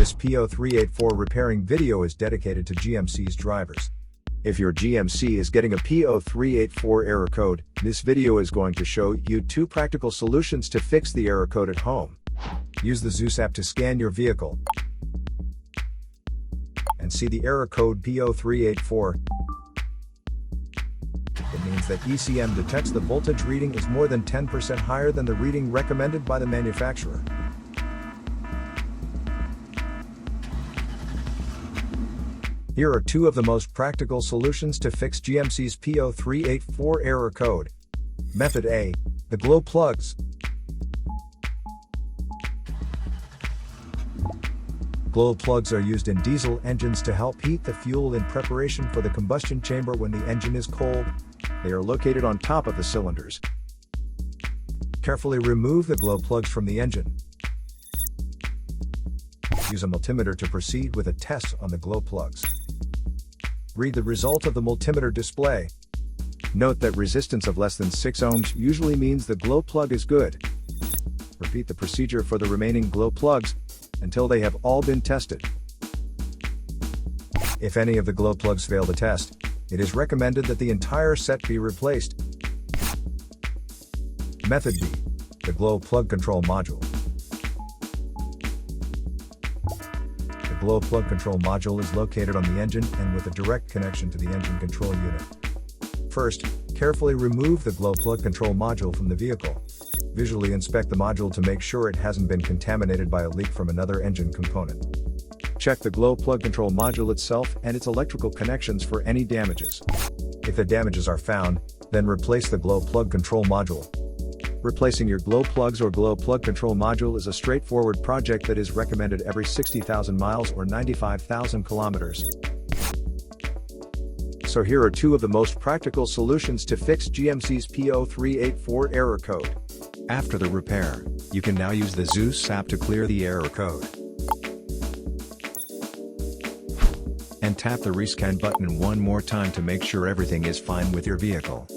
This P0384 repairing video is dedicated to GMC's drivers. If your GMC is getting a P0384 error code, this video is going to show you 2 practical solutions to fix the error code at home. Use the Zeus app to scan your vehicle and see the error code P0384. It means that ECM detects the voltage reading is more than 10% higher than the reading recommended by the manufacturer. Here are 2 of the most practical solutions to fix GMC's P0384 error code. Method A. The glow plugs. Glow plugs are used in diesel engines to help heat the fuel in preparation for the combustion chamber when the engine is cold. They are located on top of the cylinders. Carefully remove the glow plugs from the engine. Use a multimeter to proceed with a test on the glow plugs. Read the result of the multimeter display. Note that resistance of less than 6 ohms usually means the glow plug is good. Repeat the procedure for the remaining glow plugs until they have all been tested. If any of the glow plugs fail the test, it is recommended that the entire set be replaced. Method B. The glow plug control module. The glow plug control module is located on the engine and with a direct connection to the engine control unit. First, carefully remove the glow plug control module from the vehicle. Visually inspect the module to make sure it hasn't been contaminated by a leak from another engine component. Check the glow plug control module itself and its electrical connections for any damages. If the damages are found, then replace the glow plug control module. Replacing your glow plugs or glow plug control module is a straightforward project that is recommended every 60,000 miles or 95,000 kilometers. So here are 2 of the most practical solutions to fix GMC's P0384 error code. After the repair, you can now use the Zeus app to clear the error code. And tap the rescan button one more time to make sure everything is fine with your vehicle.